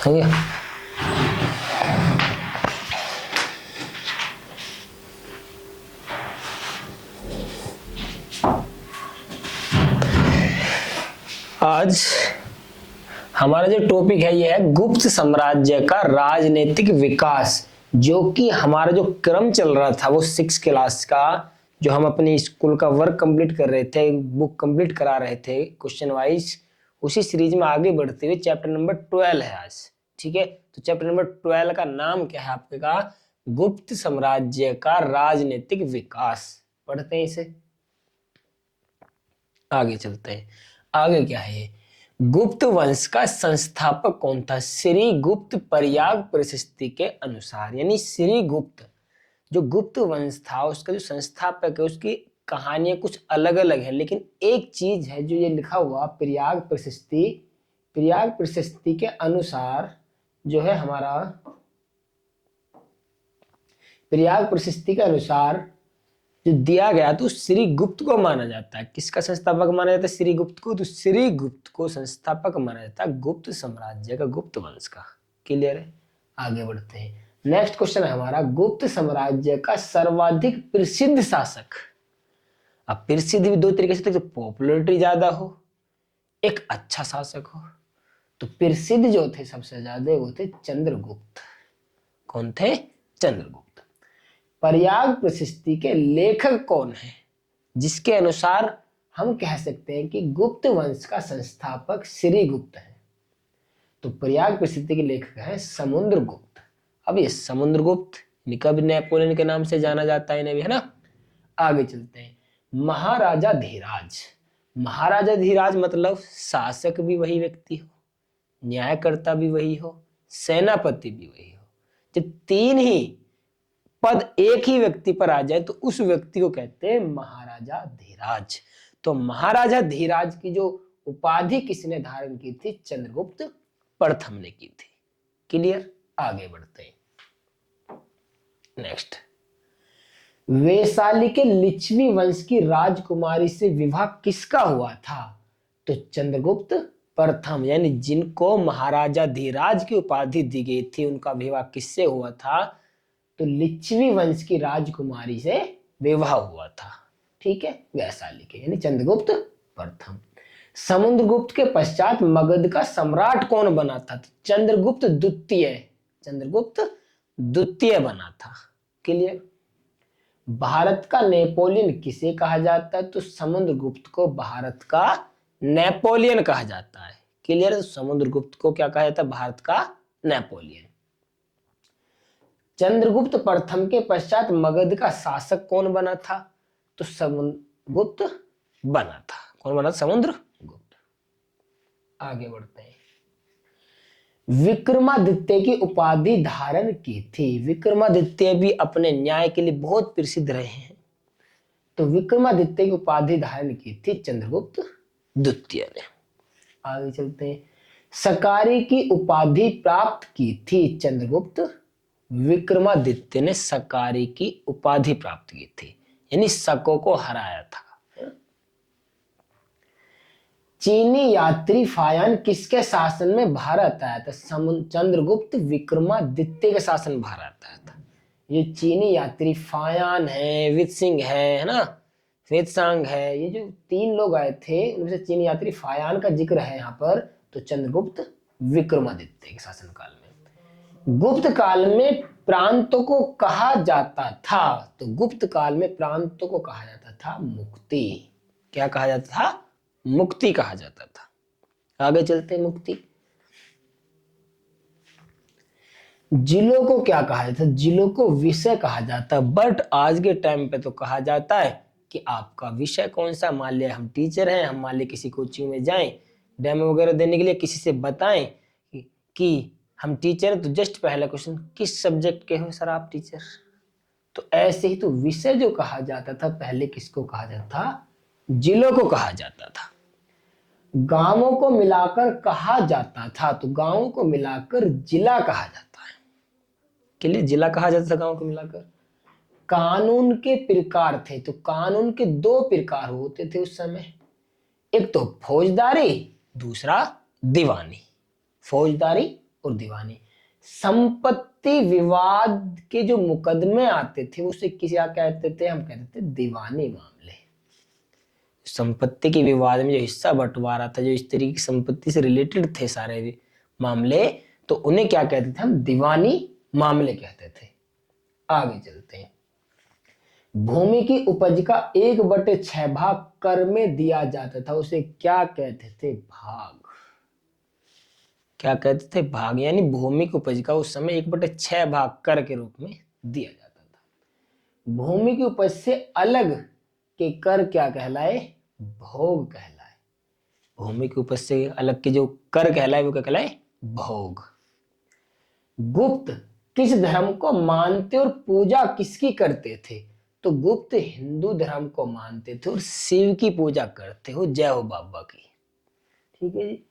है। आज हमारा जो टॉपिक है ये है गुप्त साम्राज्य का राजनीतिक विकास, जो कि हमारा जो क्रम चल रहा था वो 6 क्लास का, जो हम अपनी स्कूल का वर्क कंप्लीट कर रहे थे, बुक कंप्लीट करा रहे थे क्वेश्चन वाइज, उसी सीरीज में आगे बढ़ते हुए चैप्टर नंबर 12 है आज। ठीक है, तो चैप्टर नंबर 12 का नाम क्या है आपके का? गुप्त साम्राज्य का राजनीतिक विकास। पढ़ते हैं इसे, आगे चलते हैं। आगे क्या है? गुप्त वंश का संस्थापक कौन था? श्री गुप्त प्रयाग प्रशस्ति के अनुसार, यानी श्री गुप्त जो गुप्त वंश था उसका जो संस्थापक है, उसकी कहानियां कुछ अलग अलग है, लेकिन एक चीज है जो ये लिखा हुआ प्रयाग प्रशस्ति के अनुसार जो है हमारा, प्रयाग प्रशस्ति के अनुसार जो दिया गया तो श्री गुप्त को माना जाता है। किसका संस्थापक माना जाता है? श्री गुप्त को। तो श्री गुप्त को संस्थापक माना जाता है गुप्त साम्राज्य का, गुप्त वंश का। क्लियर है? आगे बढ़ते हैं। नेक्स्ट क्वेश्चन है हमारा, गुप्त साम्राज्य का सर्वाधिक प्रसिद्ध शासक। अब प्रसिद्ध भी दो तरीके से, तो पॉपुलरिटी ज्यादा हो, एक अच्छा शासक हो। तो प्रसिद्ध जो थे सबसे ज्यादा वो थे चंद्रगुप्त। कौन थे? चंद्रगुप्त। प्रयाग प्रशस्ति के लेखक कौन है, जिसके अनुसार हम कह सकते हैं कि गुप्त वंश का संस्थापक श्री गुप्त है? तो प्रयाग प्रशस्ति के लेखक है समुद्रगुप्त। अब ये समुद्रगुप्त इनका भी नेपोलियन के नाम से जाना जाता है इन्हें भी, है ना। आगे चलते हैं। महाराजा धीराज। महाराजा धीराज मतलब शासक भी वही व्यक्ति हो, न्यायकर्ता भी वही हो, सेनापति भी वही हो। जब तीन ही पद एक ही व्यक्ति पर आ जाए तो उस व्यक्ति को कहते हैं महाराजा धीराज। तो महाराजा धीराज की जो उपाधि किसने धारण की थी? चंद्रगुप्त प्रथम ने की थी। क्लियर? आगे बढ़ते हैं। नेक्स्ट, वैशाली के लिच्छवी वंश की राजकुमारी से विवाह किसका हुआ था? तो चंद्रगुप्त प्रथम, यानी जिनको महाराजा धीराज की उपाधि दी गई थी, उनका विवाह किससे हुआ था? तो लिच्छवी वंश की राजकुमारी से विवाह हुआ था। ठीक है, वैशाली के, यानी चंद्रगुप्त प्रथम। समुद्रगुप्त के पश्चात मगध का सम्राट कौन बना था? तो चंद्रगुप्त द्वितीय। चंद्रगुप्त द्वितीय बना था। क्लियर? भारत का नेपोलियन किसे कहा जाता है? तो समुद्रगुप्त को भारत का नेपोलियन कहा जाता है। क्लियर? समुद्रगुप्त को क्या कहा जाता है? भारत का नेपोलियन। चंद्रगुप्त प्रथम के पश्चात मगध का शासक कौन बना था? तो समुद्रगुप्त बना था। कौन बना? समुद्रगुप्त। आगे बढ़ते हैं। विक्रमादित्य की उपाधि धारण की थी। विक्रमादित्य भी अपने न्याय के लिए बहुत प्रसिद्ध रहे हैं। तो विक्रमादित्य की उपाधि धारण की थी चंद्रगुप्त द्वितीय ने। आगे चलते हैं। सकारी की उपाधि प्राप्त की थी चंद्रगुप्त। विक्रमादित्य ने सकारी की उपाधि प्राप्त की थी, यानी शकों को हराया था। चीनी यात्री फायान किसके शासन में भारत आया था? चंद्रगुप्त विक्रमादित्य के शासन भारत आया था। ये चीनी यात्री फायान है, वित्सिंग है ना, वेत्सांग है, ये जो तीन लोग आए थे उनमें से चीनी यात्री फायान का जिक्र है यहाँ पर। तो चंद्रगुप्त विक्रमादित्य के शासनकाल में। गुप्त काल में प्रांतों को कहा जाता था। तो गुप्त काल में प्रांतों को कहा जाता था मुक्ति। क्या कहा जाता था? मुक्ति कहा जाता था। आगे चलते हैं। मुक्ति। जिलों को क्या कहा जाता है? जिलों को विषय कहा जाता है, बट आज के टाइम पे तो कहा जाता है कि आपका विषय कौन सा। मान लिया हम टीचर हैं, हम मान लिया किसी कोचिंग में जाएं, डेमो वगैरह देने के लिए, किसी से बताएं कि हम टीचर हैं, तो जस्ट पहला क्वेश्चन, किस सब्जेक्ट के हो सर आप टीचर? तो ऐसे ही तो विषय जो कहा जाता था पहले किसको कहा जाता था? जिलों को कहा जाता था। गांवों को मिलाकर कहा जाता था। तो गांवों को मिलाकर जिला कहा जाता है। के लिए जिला कहा जाता था गांवों को मिलाकर। कानून के प्रकार थे। तो कानून के दो प्रकार होते थे उस समय, एक तो फौजदारी, दूसरा दीवानी। फौजदारी, और दीवानी। संपत्ति विवाद के जो मुकदमे आते थे उसे क्या कहते थे? हम कहते थे दीवानी मामले। संपत्ति के विवाद में जो हिस्सा बंटवारा था, जो इस तरीके की संपत्ति से रिलेटेड थे सारे मामले, तो उन्हें क्या कहते थे? हम दीवानी मामले कहते थे। आगे चलते हैं। भूमि की उपज का 1/6 भाग कर में दिया जाता था, उसे क्या कहते थे? भाग। क्या कहते थे? भाग। यानी भूमि की उपज का उस समय 1/6 भाग कर के रूप में दिया जाता था। भूमि की उपज से अलग के कर क्या कहलाए? भोग कहलाए। भूमि की उपज से अलग के जो कर कहलाए वो क्या कहलाए? भोग। गुप्त किस धर्म को मानते और पूजा किसकी करते थे? तो गुप्त हिंदू धर्म को मानते थे और शिव की पूजा करते हो, जय हो बाबा की। ठीक है जी।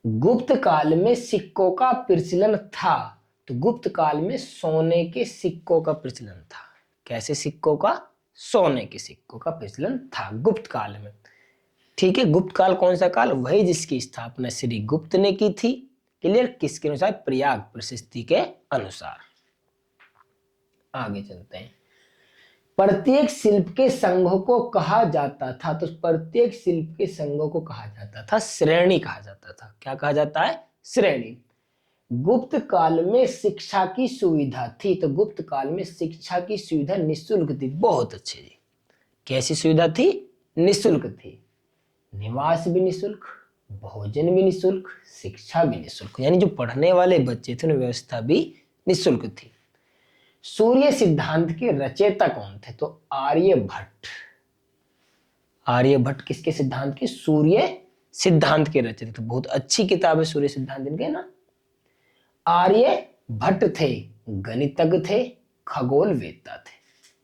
गुप्त काल में सिक्कों का प्रचलन था, तो गुप्त काल में सोने के सिक्कों का प्रचलन था। कैसे सिक्कों का? सोने के सिक्कों का प्रचलन था गुप्त काल में। ठीक है। गुप्त काल कौन सा काल? वही जिसकी स्थापना श्री गुप्त ने की थी। क्लियर? किसके अनुसार? प्रयाग प्रशस्ति के अनुसार। आगे चलते हैं। प्रत्येक शिल्प के संघों को कहा जाता था, तो प्रत्येक शिल्प के संघों को कहा जाता था श्रेणी कहा जाता था। क्या कहा जाता है? श्रेणी। गुप्त काल में शिक्षा की सुविधा थी, तो गुप्त काल में शिक्षा की सुविधा निःशुल्क थी। बहुत अच्छे जी। कैसी सुविधा थी? निःशुल्क थी। निवास भी निःशुल्क, भोजन भी निःशुल्क, शिक्षा भी निःशुल्क। यानी जो पढ़ने वाले बच्चे थे उनकी व्यवस्था भी निःशुल्क थी। सूर्य सिद्धांत के रचयिता कौन थे? तो आर्यभट्ट। आर्यभट्ट किसके सिद्धांत के? सूर्य सिद्धांत के रचयिता। तो बहुत अच्छी किताब है सूर्य सिद्धांत इनके ना। आर्यभट्ट थे, गणितज्ञ थे, खगोल वेत्ता थे।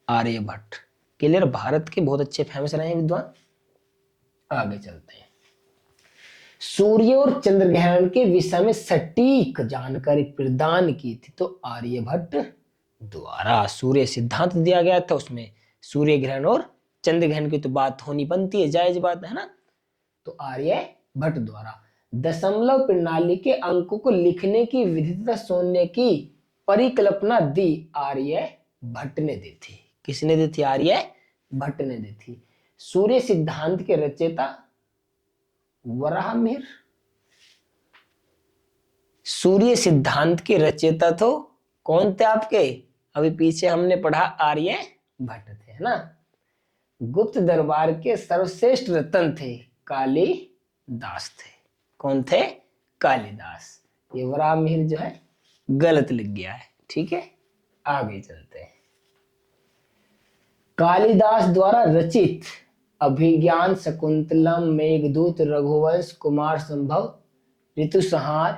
आर्यभट्ट। क्लियर? भारत के बहुत अच्छे फेमस रहे हैं विद्वान। आगे चलते हैं। सूर्य और चंद्र ग्रहण के विषय में सटीक जानकारी प्रदान की थी, तो आर्यभट्ट द्वारा। सूर्य सिद्धांत दिया गया था, उसमें सूर्य ग्रहण और चंद्र ग्रहण की तो बात होनी बनती है, जायज बात है ना। तो आर्यभट्ट द्वारा। दशमलव प्रणाली के अंकों को लिखने की विधि तथा शून्य की परिकल्पना दी आर्यभट्ट ने दी थी। किसने दी थी? आर्यभट्ट ने दी थी। सूर्य सिद्धांत के रचयिता वराहमिहिर। सूर्य सिद्धांत के रचयिता तो कौन थे आपके? अभी पीछे हमने पढ़ा आर्यभट्ट थे, है ना। गुप्त दरबार के सर्वश्रेष्ठ रत्न थे कालिदास थे। कौन थे? कालिदास। ये वराहमिहिर जो है गलत लिख गया है। ठीक है। आगे चलते हैं। कालिदास द्वारा रचित अभिज्ञान, शकुंतलम, मेघदूत, रघुवंश, कुमार संभव, ऋतुसंहार,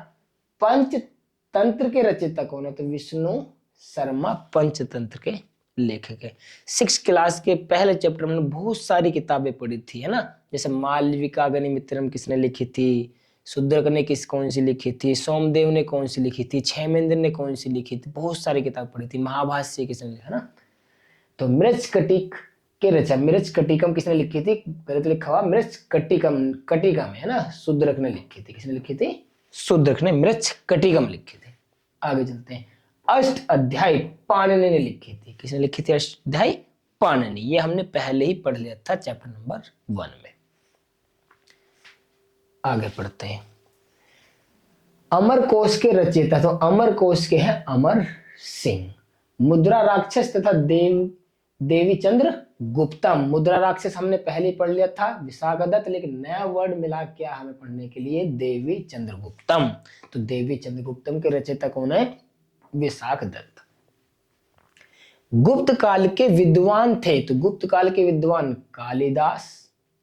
पंचतंत्र के रचयिता कौन है? तो विष्णु शर्मा पंचतंत्र के लेखक है। 6 क्लास के पहले चैप्टर में बहुत सारी किताबें पढ़ी थी, है ना। जैसे मालविका गनिमित्रम किसने लिखी थी, शुद्रक ने कौन सी लिखी थी, सोमदेव ने कौन सी लिखी थी, क्षेमेंद्र ने कौन सी लिखी थी, बहुत सारी किताब पढ़ी थी। महाभाष्य किसने लिखा, है ना। तो मृच्छकटिक के रचा, मृच्छकटिकम किसने लिखी थी? गलत लिखा हुआ, मृच्छकटिकम, कटिकम है ना, शुद्रक ने लिखी थी। किसने लिखी थी? शुद्रक ने मृच्छकटिकम लिखी थी। आगे चलते हैं। अष्ट अध्याय पाणिनि ने लिखी थी। किसने लिखी थी? अष्ट अध्याय पाणिनि। ये हमने पहले ही पढ़ लिया था चैप्टर नंबर 1 में। आगे पढ़ते हैं। अमर कोश के रचयिता, तो अमर कोश के हैं अमर सिंह। मुद्रा राक्षस तथा देवी चंद्र गुप्तम। मुद्रा राक्षस हमने पहले पढ़ लिया था विशाखदत्त, लेकिन नया वर्ड मिला क्या हमें पढ़ने के लिए? देवी चंद्रगुप्तम। तो देवी चंद्रगुप्तम के रचयिता कौन है? विशाखदत्त। गुप्त काल के विद्वान थे, तो गुप्त काल के विद्वान कालिदास,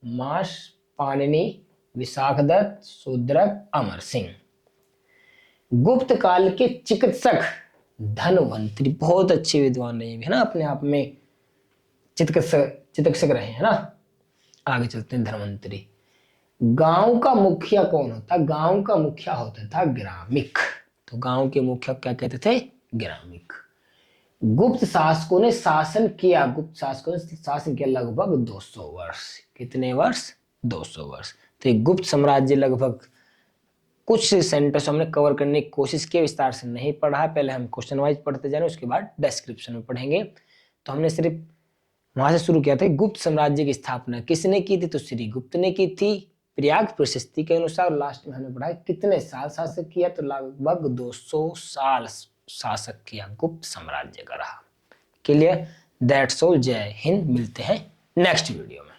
माश, पाणिनि, विशाखदत्त, शूद्रक, अमर सिंह। गुप्त काल के चिकित्सक धनवंतरी। बहुत अच्छे विद्वान रहे हैं ना, अपने आप में चिकित्सक रहे हैं ना। आगे चलते हैं। धनवंतरी। गांव का मुखिया कौन होता? गांव का मुखिया होता था ग्रामिक। तो गांव के मुखिया क्या कहते थे? ग्रामिक। गुप्त शासकों ने शासन किया, गुप्त शासकों ने शासन किया लगभग 200 वर्ष। कितने वर्ष? 200 वर्ष। तो गुप्त साम्राज्य लगभग कुछ सेंटेंस हमने कवर करने की कोशिश की, विस्तार से नहीं पढ़ा। पहले हम क्वेश्चन वाइज पढ़ते जा रहे हैं, उसके बाद डिस्क्रिप्शन में पढ़ेंगे। तो हमने सिर्फ वहां से शुरू किया था। गुप्त साम्राज्य की स्थापना किसने की थी? तो श्री गुप्त ने की थी प्रयाग प्रशस्ति के अनुसार। लास्ट में हमने पढ़ा कितने साल शासक किया? तो लगभग 200 साल शासक किया गुप्त साम्राज्य का रहा। क्लियर? That's all. जय हिंद। मिलते हैं नेक्स्ट वीडियो में।